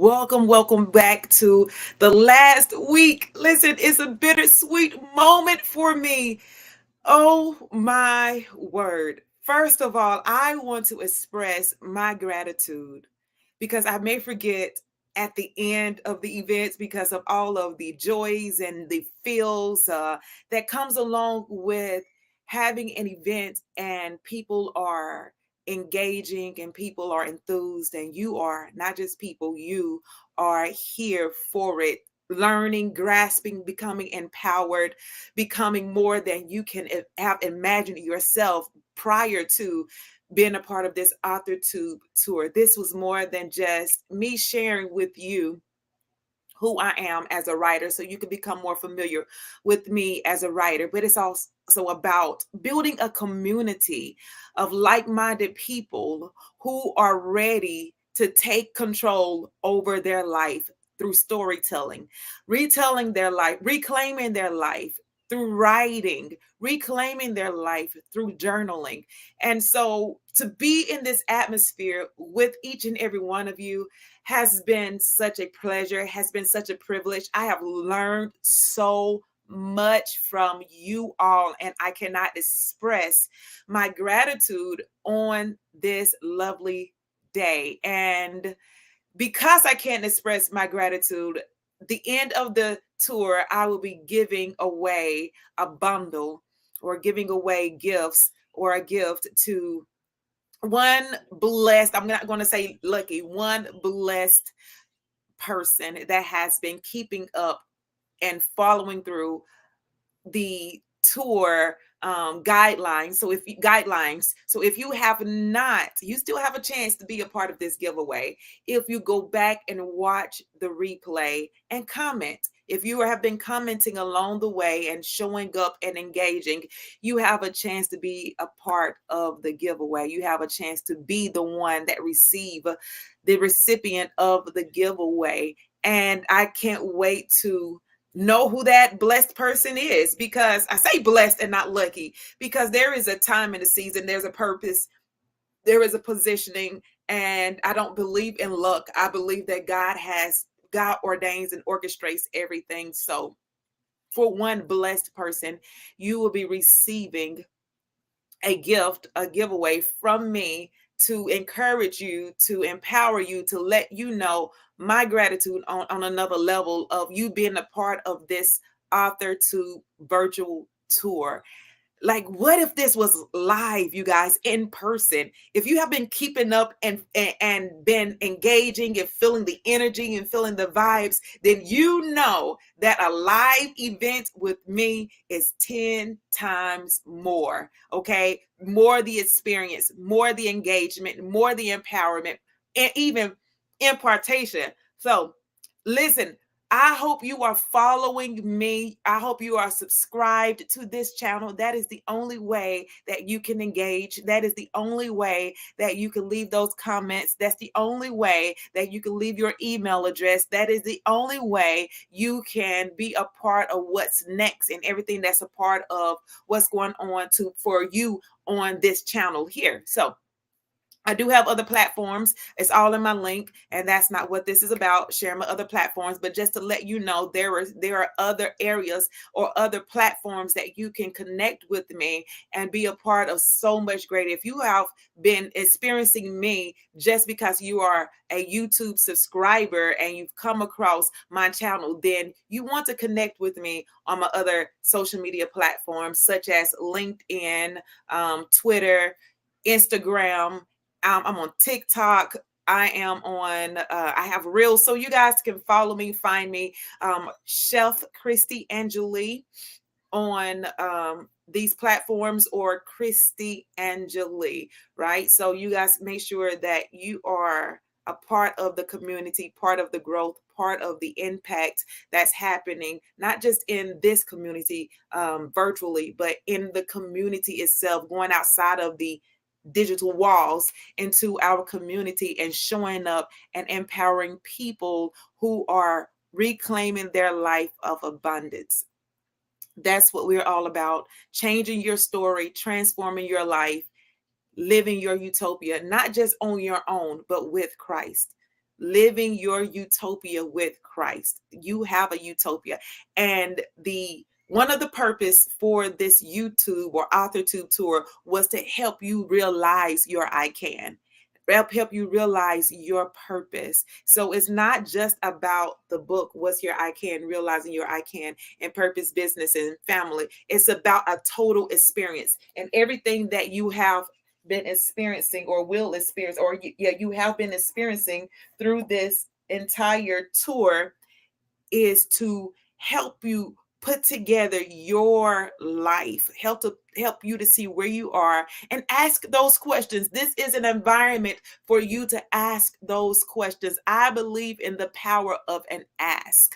welcome back to the last week. Listen, it's a bittersweet moment for me. Oh my word. First of all, I want to express my gratitude because I may forget at the end of the events because of all of the joys and the feels that comes along with having an event and people are engaging and people are enthused and you are not just people, you are here for it, learning, grasping, becoming empowered, becoming more than you can have imagined yourself prior to being a part of this AuthorTube tour. This was more than just me sharing with you who I am as a writer so you can become more familiar with me as a writer, but it's also about building a community of like-minded people who are ready to take control over their life through storytelling, retelling their life, reclaiming their life through writing, reclaiming their life through journaling. And so to be in this atmosphere with each and every one of you has been such a pleasure, has been such a privilege. I have learned so much from you all, and I cannot express my gratitude on this lovely day. And because I can't express my gratitude, the end of the tour, I will be giving away a bundle or giving away gifts or a gift to one blessed, I'm not going to say lucky, one blessed person that has been keeping up and following through the tour guidelines. So if you have not, you still have a chance to be a part of this giveaway. If you go back and watch the replay and comment, if you have been commenting along the way and showing up and engaging, you have a chance to be a part of the giveaway. You have a chance to be the one that receive the recipient of the giveaway. And I can't wait to know who that blessed person is, because I say blessed and not lucky, because there is a time in the season, there's a purpose, there is a positioning, and I don't believe in luck. I believe that God ordains and orchestrates everything. So for one blessed person, you will be receiving a gift, a giveaway from me to encourage you, to empower you, to let you know my gratitude on another level of you being a part of this AuthorTube virtual tour. Like, what if this was live, you guys, in person? If you have been keeping up and been engaging and feeling the energy and feeling the vibes, then you know that a live event with me is 10 times more, okay? More the experience, more the engagement, more the empowerment, and even impartation. So listen, I hope you are following me. I hope you are subscribed to this channel. That is the only way that you can engage. That is the only way that you can leave those comments. That's the only way that you can leave your email address. That is the only way you can be a part of what's next and everything that's a part of what's going on for you on this channel here. So I do have other platforms. It's all in my link, and that's not what this is about, sharing my other platforms, but just to let you know there are other areas or other platforms that you can connect with me and be a part of so much greater. If you have been experiencing me just because you are a YouTube subscriber and you've come across my channel, then you want to connect with me on my other social media platforms such as LinkedIn, Twitter, Instagram. I'm on TikTok. I am on, I have Reels. So you guys can follow me, find me, Chef Christy Angeli on these platforms, or Christy Angeli, right? So you guys make sure that you are a part of the community, part of the growth, part of the impact that's happening, not just in this community virtually, but in the community itself, going outside of the digital walls into our community and showing up and empowering people who are reclaiming their life of abundance. That's what we're all about. Changing your story, transforming your life, living your utopia, not just on your own, but with Christ. living your utopia with Christ. You have a utopia. And one of the purpose for this YouTube or AuthorTube tour was to help you realize your I can. Help you realize your purpose. So it's not just about the book, What's Your I Can, realizing your I can in purpose, business, and family. It's about a total experience, and everything that you have been experiencing or will experience, or you have been experiencing through this entire tour is to help you put together your life, help you to see where you are and ask those questions. This is an environment for you to ask those questions. I believe in the power of an ask.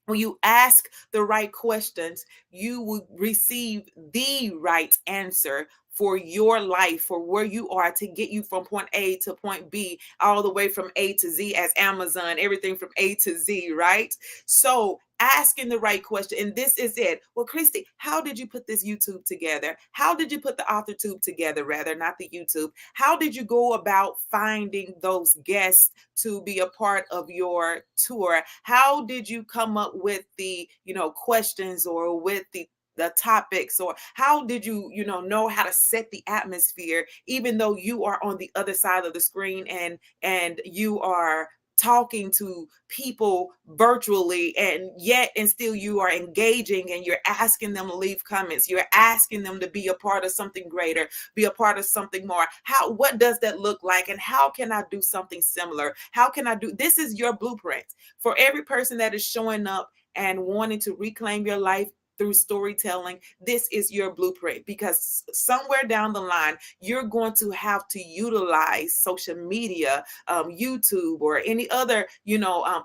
When you ask the right questions, you will receive the right answer for your life, for where you are, to get you from point A to point B, all the way from A to Z, as Amazon, everything from A to Z, right? So asking the right question, and this is it. Well, Christy, how did you put this YouTube together? How did you put the AuthorTube together, rather, not the YouTube? How did you go about finding those guests to be a part of your tour? How did you come up with the, questions, or with the topics, or how did you know how to set the atmosphere, even though you are on the other side of the screen and you are talking to people virtually, and still you are engaging, and you're asking them to leave comments, you're asking them to be a part of something greater, be a part of something more. What does that look like, and how can I do something similar? How can I do this? Is your blueprint for every person that is showing up and wanting to reclaim your life through storytelling. This is your blueprint, because somewhere down the line, you're going to have to utilize social media, YouTube, or any other,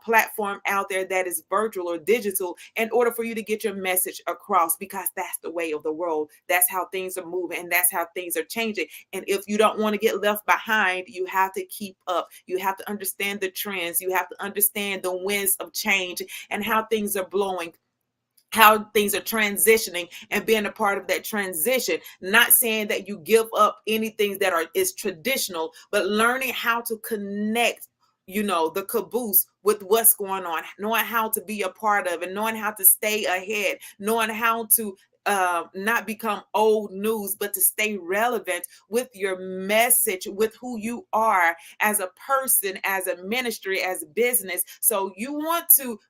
platform out there that is virtual or digital, in order for you to get your message across, because that's the way of the world. That's how things are moving, and that's how things are changing. And if you don't want to get left behind, you have to keep up. You have to understand the trends. You have to understand the winds of change and how things are blowing, how things are transitioning, and being a part of that transition. Not saying that you give up anything that is traditional, but learning how to connect, the caboose with what's going on, knowing how to be a part of it, knowing how to stay ahead, knowing how to not become old news, but to stay relevant with your message, with who you are as a person, as a ministry, as a business. So you want to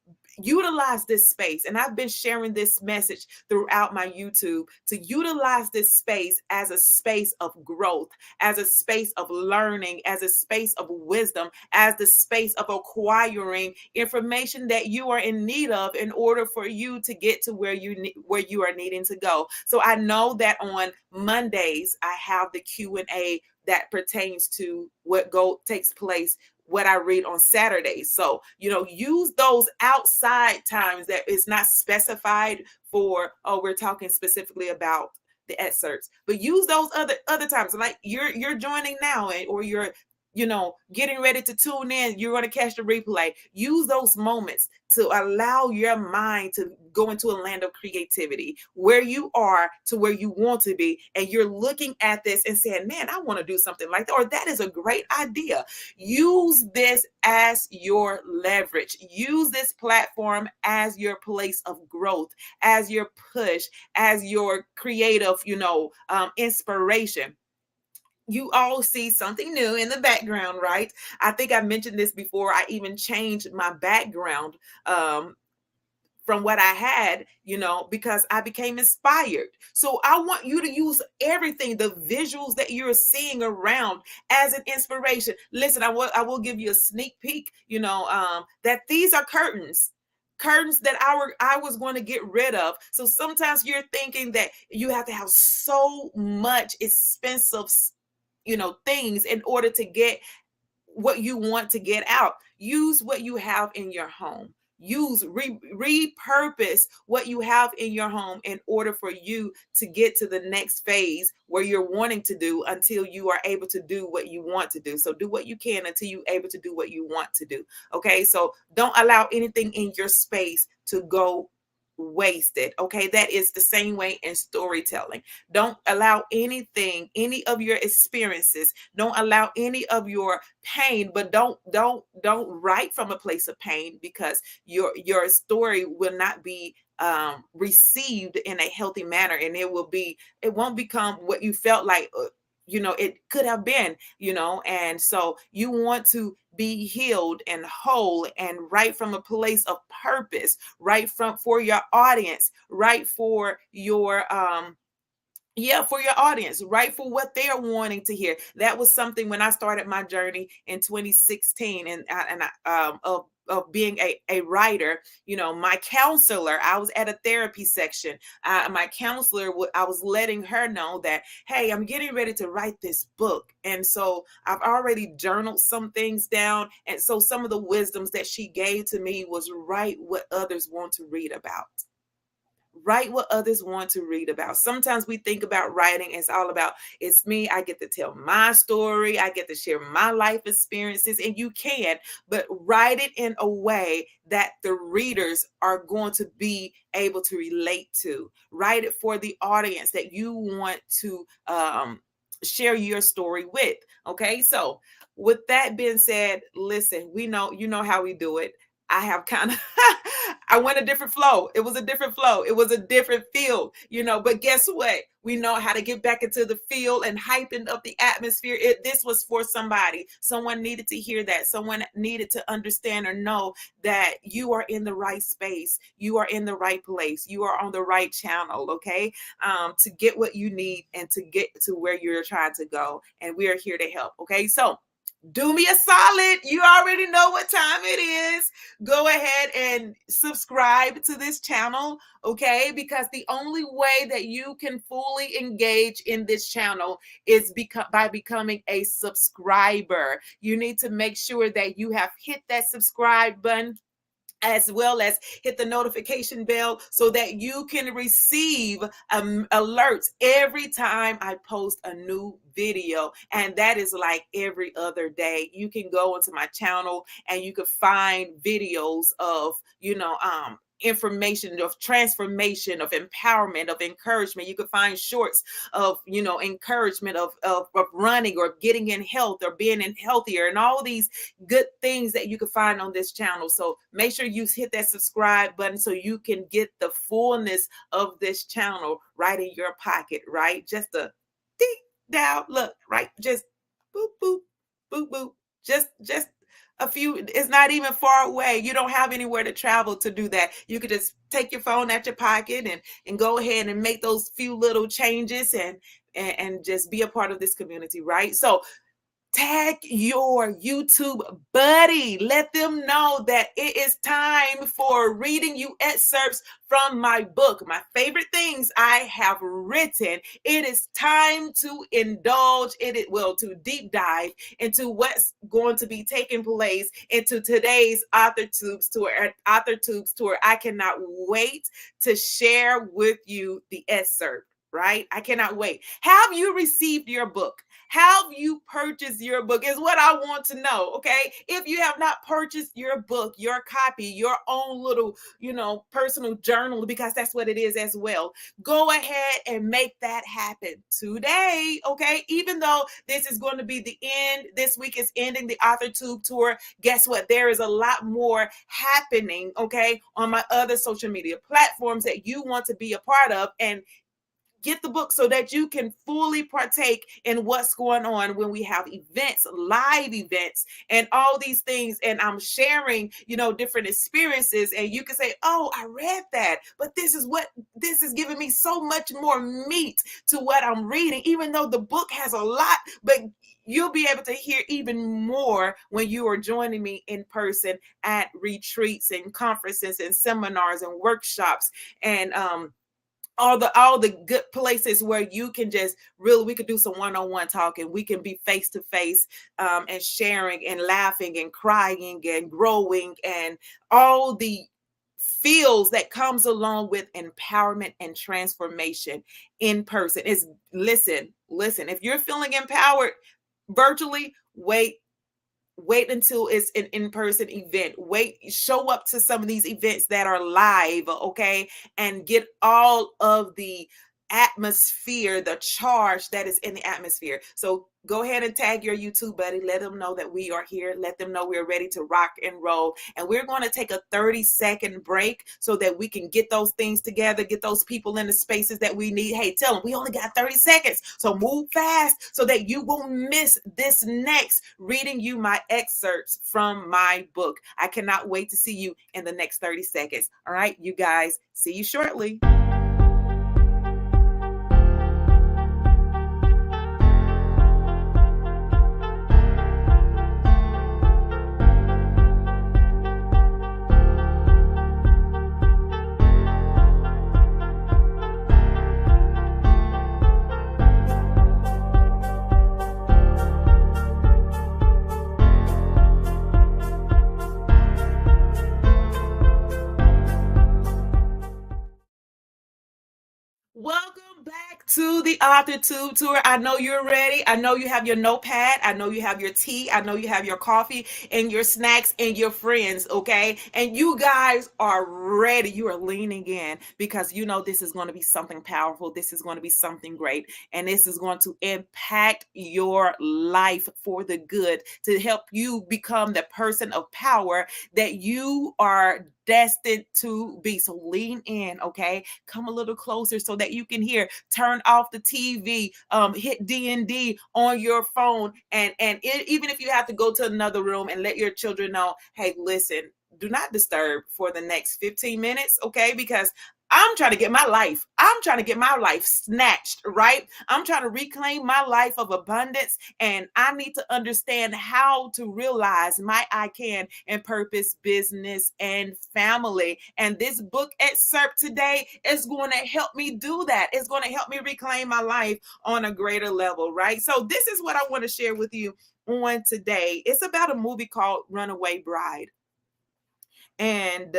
utilize this space. And I've been sharing this message throughout my YouTube, to utilize this space as a space of growth, as a space of learning, as a space of wisdom, as the space of acquiring information that you are in need of in order for you to get to where you are needing to go. So I know that on Mondays, I have the Q&A that pertains to what takes place, what I read on Saturdays. So, use those outside times that is not specified for, we're talking specifically about the excerpts, but use those other times. Like you're joining now, or you're, getting ready to tune in, you're going to catch the replay. Use those moments to allow your mind to go into a land of creativity, where you are to where you want to be. And you're looking at this and saying, man, I want to do something like that, or that is a great idea. Use this as your leverage. Use this platform as your place of growth, as your push, as your creative, inspiration. You all see something new in the background, right? I think I mentioned this before. I even changed my background from what I had, because I became inspired. So I want you to use everything, the visuals that you're seeing around, as an inspiration. Listen, I will give you a sneak peek, that these are curtains that I was going to get rid of. So sometimes you're thinking that you have to have so much expensive things in order to get what you want to get out. Use what you have in your home. Repurpose what you have in your home in order for you to get to the next phase where you're wanting to do, until you are able to do what you want to do. So do what you can until you're able to do what you want to do. Okay. So don't allow anything in your space to go wasted. Okay, that is the same way in storytelling. Don't allow anything, any of your experiences, don't allow any of your pain, but don't write from a place of pain, because your story will not be received in a healthy manner, and it won't become what you felt like it could have been, and so you want to be healed and whole and right from a place of purpose, right from for your audience, right for your for your audience, right, for what they are wanting to hear. That was something when I started my journey in 2016, of being a writer. My counselor, I was at a therapy section. My counselor, I was letting her know that, hey, I'm getting ready to write this book. And so I've already journaled some things down. And so some of the wisdoms that she gave to me was write what others want to read about. Write what others want to read about. Sometimes we think about writing, it's all about, it's me. I get to tell my story. I get to share my life experiences, and you can, but write it in a way that the readers are going to be able to relate to. Write it for the audience that you want to share your story with. Okay, so with that being said, listen, you know how we do it. I have kind of I went a different flow. It was a different flow. It was a different feel, but guess what? We know how to get back into the feel and hyping up the atmosphere. This was for somebody. Someone needed to hear that. Someone needed to understand or know that you are in the right space. You are in the right place. You are on the right channel, okay? To get what you need and to get to where you're trying to go. And we are here to help, okay? So do me a solid. You already know what time it is. Go ahead and subscribe to this channel, okay? Because the only way that you can fully engage in this channel is by becoming a subscriber. You need to make sure that you have hit that subscribe button, as well as hit the notification bell, so that you can receive alerts every time I post a new video. And that is like every other day. You can go into my channel and you can find videos of, information, of transformation, of empowerment, of encouragement. You can find shorts of, encouragement of running or getting in health or being in healthier, and all these good things that you can find on this channel. So make sure you hit that subscribe button so you can get the fullness of this channel right in your pocket, right? Just a ding down, look, right? Just boop, boop, boop, boop. Just a few, it's not even far away. You don't have anywhere to travel to do that. You could just take your phone at your pocket and go ahead and make those few little changes and just be a part of this community, right? So tag your YouTube buddy. Let them know that it is time for reading you excerpts from my book, my favorite things I have written. It is time to indulge in it, to deep dive into what's going to be taking place into today's AuthorTubes tour. I cannot wait to share with you the excerpt, right? I cannot wait. Have you received your book? Have you purchased your book is what I want to know, okay? If you have not purchased your book, your copy, your own little, personal journal, because that's what it is as well, go ahead and make that happen today, okay? Even though this is going to be the end, this week is ending the AuthorTube tour, guess what? There is a lot more happening, okay, on my other social media platforms that you want to be a part of, and get the book so that you can fully partake in what's going on when we have events, live events, and all these things. And I'm sharing, different experiences. And you can say, oh, I read that, but this is giving me so much more meat to what I'm reading, even though the book has a lot, but you'll be able to hear even more when you are joining me in person at retreats and conferences and seminars and workshops and, all the good places where you can just we could do some one-on-one talking. We can be face to face and sharing and laughing and crying and growing and all the feels that comes along with empowerment and transformation in person. Listen, if you're feeling empowered virtually, wait wait until it's an in-person event. Wait, show up to some of these events that are live, okay? And get all of the atmosphere, the charge that is in the atmosphere. So go ahead and tag your YouTube buddy. Let them know that we are here. Let them know we're ready to rock and roll. And we're going to take a 30-second break so that we can get those things together, get those people in the spaces that we need. Hey, tell them we only got 30 seconds. So move fast so that you won't miss this next reading you my excerpts from my book. I cannot wait to see you in the next 30 seconds. All right, you guys, see you shortly. Welcome back to the AuthorTube tour. I know you're ready. I know you have your notepad. I know you have your tea. I know you have your coffee and your snacks and your friends, okay? And you guys are ready. You are leaning in because you know this is going to be something powerful. This is going to be something great. And this is going to impact your life for the good to help you become the person of power that you are destined to be. So lean in, okay? Come a little closer so that you can hear. Turn off the TV, hit D&D on your phone, and even if you have to go to another room and let your children know, hey, listen, do not disturb for the next 15 minutes, okay? Because I'm trying to get my life. I'm trying to get my life snatched, right? I'm trying to reclaim my life of abundance, and I need to understand how to realize my I can in purpose, business, and family. And this book excerpt today is going to help me do that. It's going to help me reclaim my life on a greater level, right? So this is what I want to share with you on today. It's about a movie called Runaway Bride. And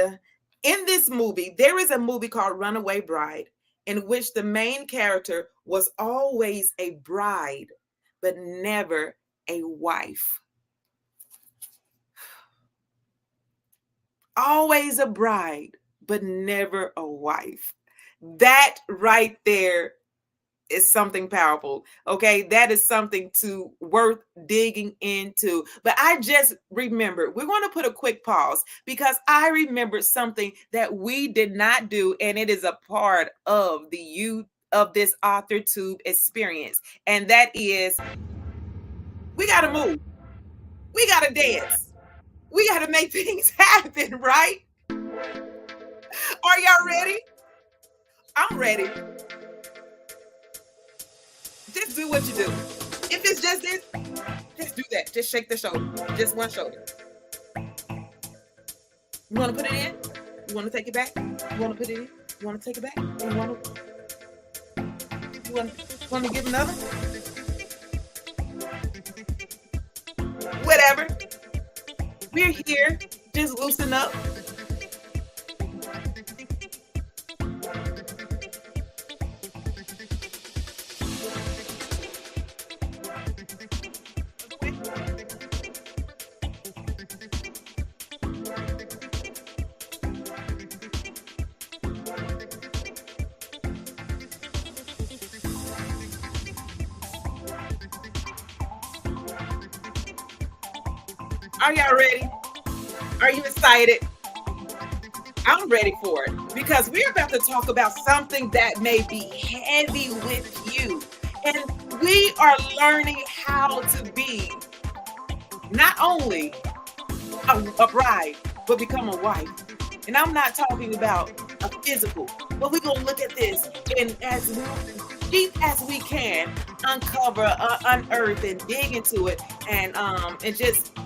in this movie, there is a movie called Runaway Bride, in which the main character was always a bride, but never a wife. Always a bride, but never a wife. That right there is something powerful. Okay, that is something to worth digging into. But I just remembered, we're going to put a quick pause because I remembered something that we did not do, and it is a part of the youth of this AuthorTube experience, and that is we got to move, we got to dance, we got to make things happen, right? Are y'all ready? I'm ready. Just do what you do. If it's just this, just do that. Just shake the shoulder. Just one shoulder. You want to put it in? You want to take it back? You want to put it in? You want to take it back? You want to give another? Whatever. We're here. Just loosen up. Are y'all ready? Are you excited? I'm ready for it because we're about to talk about something that may be heavy with you. And we are learning how to be not only a bride, but become a wife. And I'm not talking about a physical, but we're going to look at this and as deep as we can, uncover, unearth, and dig into it, and just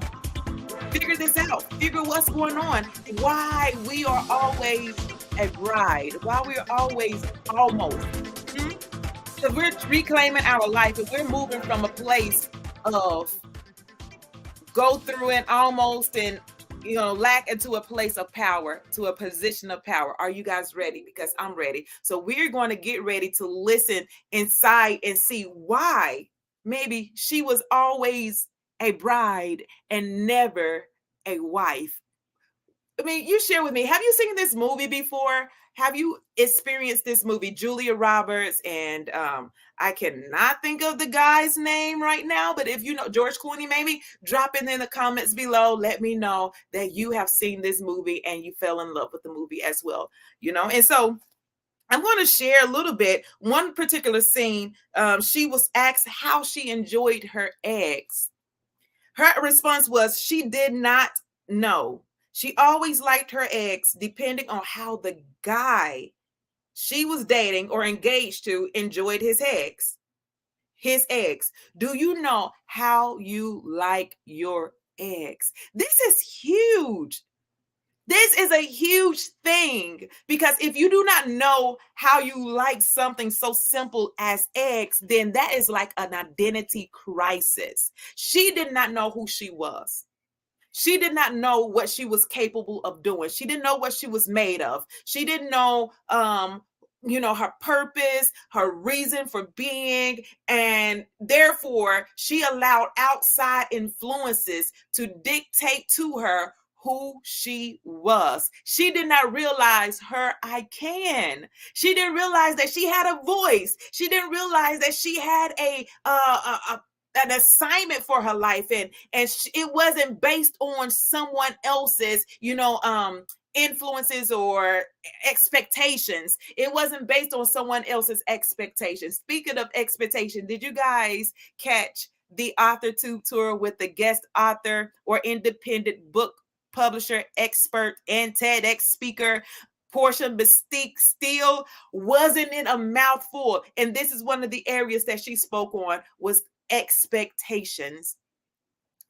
figure this out. Figure what's going on. Why we are always a bride. Why we are always almost. Because we're reclaiming our life, and we're moving from a place of go through and almost and lack into a place of power, to a position of power. Are you guys ready? Because I'm ready. So we're going to get ready to listen inside and see why maybe she was always a bride and never a wife. I mean, you share with me, have you seen this movie before? Have you experienced this movie, Julia Roberts, and I cannot think of the guy's name right now, but if you know George Clooney, maybe drop it in the comments below. Let me know that you have seen this movie and you fell in love with the movie as well, And so I'm going to share a little bit. One particular scene, she was asked how she enjoyed her eggs. Her response was she did not know. She always liked her eggs depending on how the guy she was dating or engaged to enjoyed his eggs. His eggs. Do you know how you like your eggs? This is huge. This is a huge thing, because if you do not know how you like something so simple as eggs, then that is like an identity crisis. She did not know who she was. She did not know what she was capable of doing. She didn't know what she was made of. She didn't know her purpose, her reason for being, and therefore she allowed outside influences to dictate to her who she was. She did not realize her I can. She didn't realize that she had a voice. She didn't realize that she had an assignment for her life, and it wasn't based on someone else's influences or expectations. It wasn't based on someone else's expectations. Speaking of expectation, did you guys catch the AuthorTube tour with the guest author or independent book publisher, expert, and TEDx speaker Portia Mystique Steele? Wasn't it a mouthful? And this is one of the areas that she spoke on, was expectations.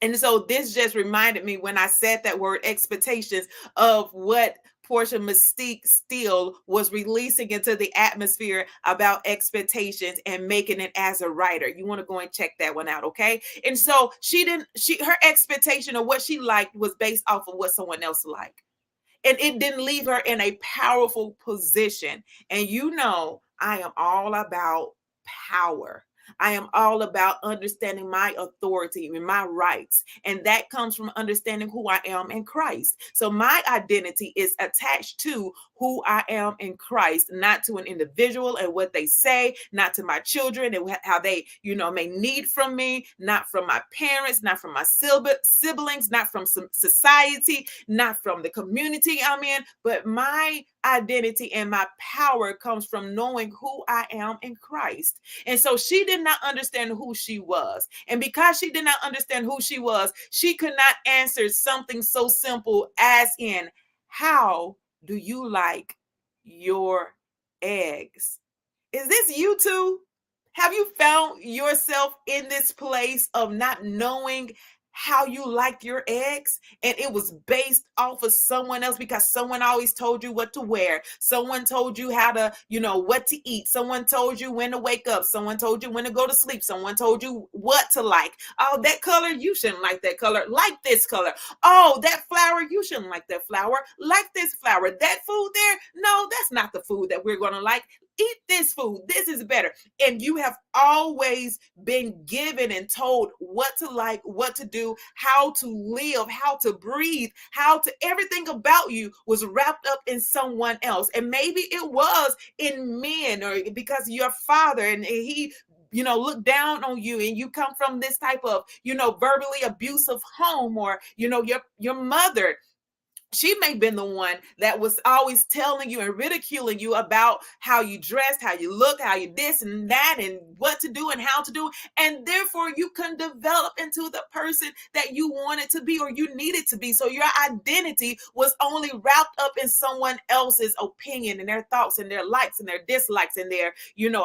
And so this just reminded me, when I said that word expectations, of what Portia Mystique Steele was releasing into the atmosphere about expectations and making it as a writer. You want to go and check that one out, okay? And so her expectation of what she liked was based off of what someone else liked. And it didn't leave her in a powerful position. And I am all about power. I am all about understanding my authority and my rights. And that comes from understanding who I am in Christ. So my identity is attached to who I am in Christ, not to an individual and what they say, not to my children and how they, may need from me, not from my parents, not from my siblings, not from some society, not from the community I'm in, but my identity and my power comes from knowing who I am in Christ. And so she did not understand who she was. And because she did not understand who she was, she could not answer something so simple as in, how do you like your eggs? Is this you too? Have you found yourself in this place of not knowing how you like your eggs, and it was based off of someone else, because someone always told you what to wear, someone told you how to, what to eat, someone told you when to wake up, someone told you when to go to sleep, someone told you what to like? Oh, that color, you shouldn't like that color, like this color. Oh, that flower, you shouldn't like that flower, like this flower. That food there, no, that's not the food that we're going to like. Eat this food, this is better. And you have always been given and told what to like, what to do, how to live, how to breathe, everything about you was wrapped up in someone else. And maybe it was in men, or because your father and he look down on you, and you come from this type of verbally abusive home, or your mother, she may have been the one that was always telling you and ridiculing you about how you dressed, how you look, how you this and that, and what to do and how to do. And therefore you couldn't develop into the person that you wanted to be or you needed to be. So your identity was only wrapped up in someone else's opinion and their thoughts and their likes and their dislikes and their,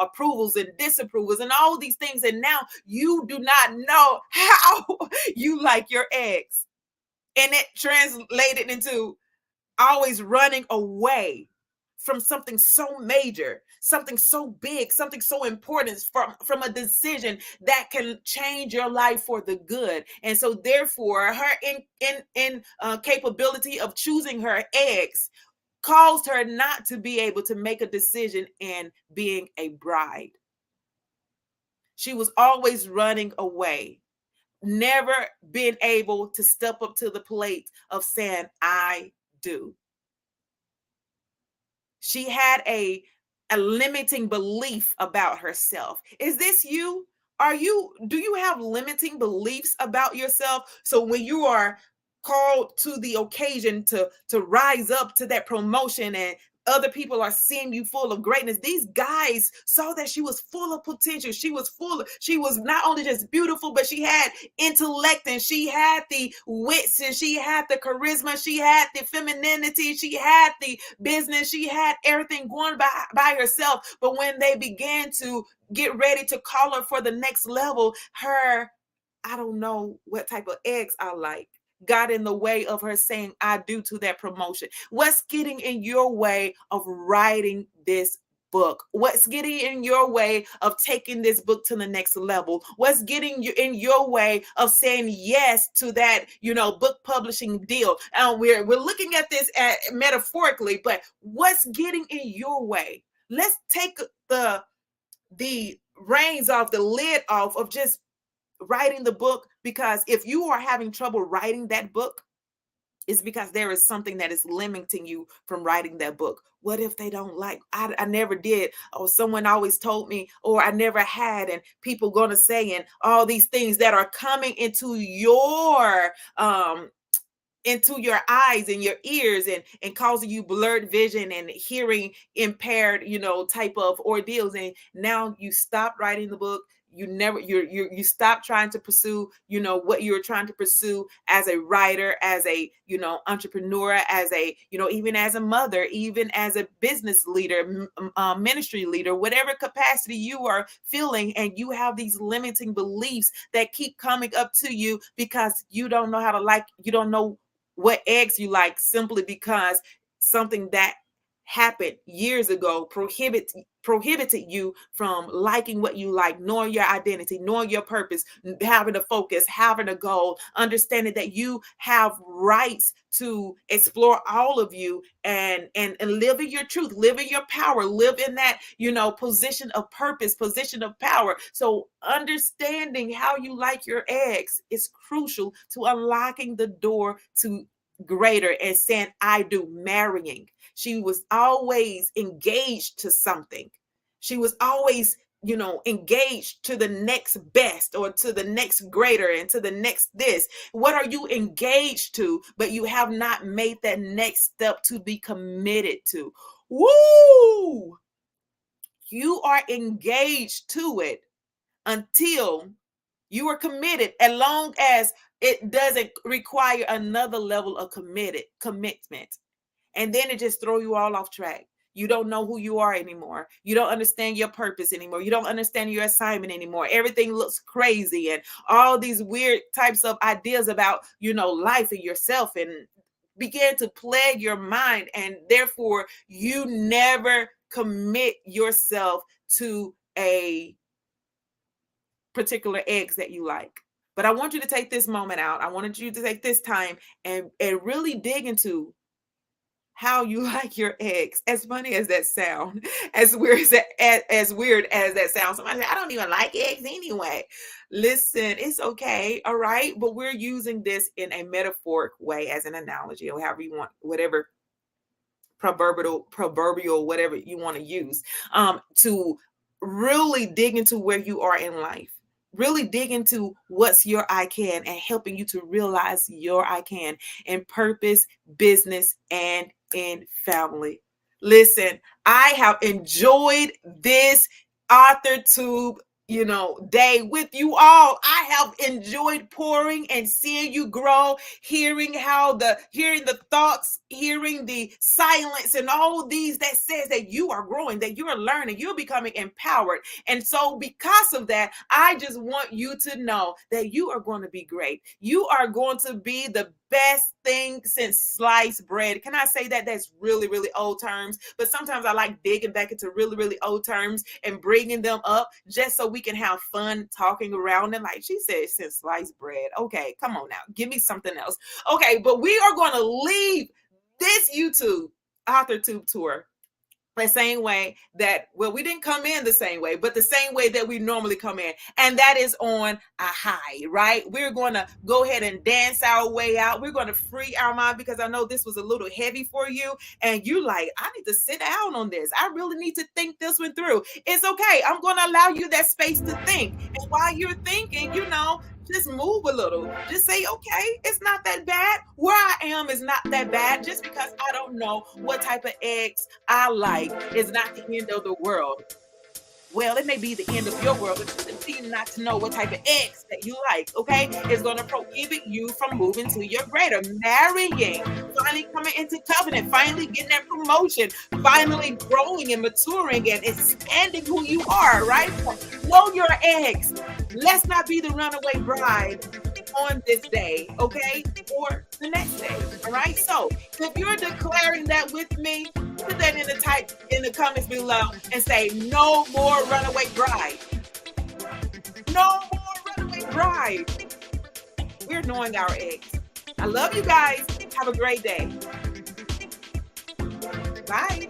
approvals and disapprovals and all these things. And now you do not know how you like your eggs. And it translated into always running away from something so major, something so big, something so important, from a decision that can change your life for the good. And so therefore her capability of choosing her eggs caused her not to be able to make a decision in being a bride. She was always running away. never been able to step up to the plate of saying, I do. She had a limiting belief about herself. Is this you? Do you have limiting beliefs about yourself? So when you are called to the occasion to rise up to that promotion, and other people are seeing you full of greatness, these guys saw that she was full of potential. She was not only just beautiful, but she had intellect, and she had the wits, and she had the charisma, she had the femininity, she had the business, she had everything going by herself. But when they began to get ready to call her for the next level, her, I don't know what type of eggs I like, got in the way of her saying I do to that promotion. What's getting in your way of writing this book? What's getting in your way of taking this book to the next level? What's getting you in your way of saying yes to that, book publishing deal? And we're looking at this metaphorically, but what's getting in your way? Let's take the reins off, the lid off of just writing the book, because if you are having trouble writing that book, it's because there is something that is limiting you from writing that book. What if they don't like, I never did, or someone always told me, or I never had, and people gonna say, and all these things that are coming into your eyes and your ears, and causing you blurred vision and hearing impaired, type of ordeals. And now you stop writing the book. You stop trying to pursue, what you're trying to pursue as a writer, as a, entrepreneur, as a, even as a mother, even as a business leader, ministry leader, whatever capacity you are feeling. And you have these limiting beliefs that keep coming up to you because you don't know how to you don't know what eggs you like, simply because something that happened years ago prohibited you from liking what you like, knowing your identity, knowing your purpose, having a focus, having a goal, understanding that you have rights to explore all of you, and live in your truth, live in your power, live in that, position of purpose, position of power. So understanding how you like your eggs is crucial to unlocking the door to greater and saying, I do. Marrying. She was always engaged to something. She was always, engaged to the next best, or to the next greater, and to the next this. What are you engaged to, but you have not made that next step to be committed to? Woo! You are engaged to it until you are committed, as long as it doesn't require another level of commitment. And then it just throw you all off track. You don't know who you are anymore. You don't understand your purpose anymore. You don't understand your assignment anymore. Everything looks crazy, and all these weird types of ideas about, life and yourself, and begin to plague your mind. And therefore, you never commit yourself to a particular eggs that you like. But I want you to take this moment out. I wanted you to take this time and really dig into how you like your eggs. As funny as that sound, as weird as that sounds. Somebody say, I don't even like eggs anyway. Listen, it's okay. All right. But we're using this in a metaphoric way, as an analogy, or however you want, whatever proverbial, whatever you want to use, to really dig into where you are in life. Really dig into what's your I can, and helping you to realize your I can in purpose, business, and in family. Listen, I have enjoyed this AuthorTube, day with you all. I have enjoyed pouring and seeing you grow, hearing the thoughts, hearing the silence, and all these that says that you are growing, that you are learning, you're becoming empowered. And so because of that, I just want you to know that you are going to be great. You are going to be the best thing since sliced bread. Can I say that? That's really, really old terms, but sometimes I like digging back into really, really old terms and bringing them up just so we can have fun talking around them. Like she said, since sliced bread. Okay, come on now. Give me something else. Okay, but we are going to leave this AuthorTube tour the same way that, well, we didn't come in the same way, but the same way that we normally come in. And that is on a high, right? We're going to go ahead and dance our way out. We're going to free our mind, because I know this was a little heavy for you. And you like, I need to sit down on this. I really need to think this one through. It's okay. I'm going to allow you that space to think. And while you're thinking, just move a little. Just say, okay, it's not that bad. Where I am is not that bad. Just because I don't know what type of eggs I like is not the end of the world. Well, it may be the end of your world, but you continue not to know what type of eggs that you like, okay? It's going to prohibit you from moving to your greater, marrying, finally coming into covenant, finally getting that promotion, finally growing and maturing and expanding who you are, right? So know your eggs. Let's not be the runaway bride on this day, okay? Or the next day, all right? So if you're declaring that with me, put that in the comments below and say, no more runaway bride. No more runaway bride. We're knowing our eggs. I love you guys. Have a great day. Bye.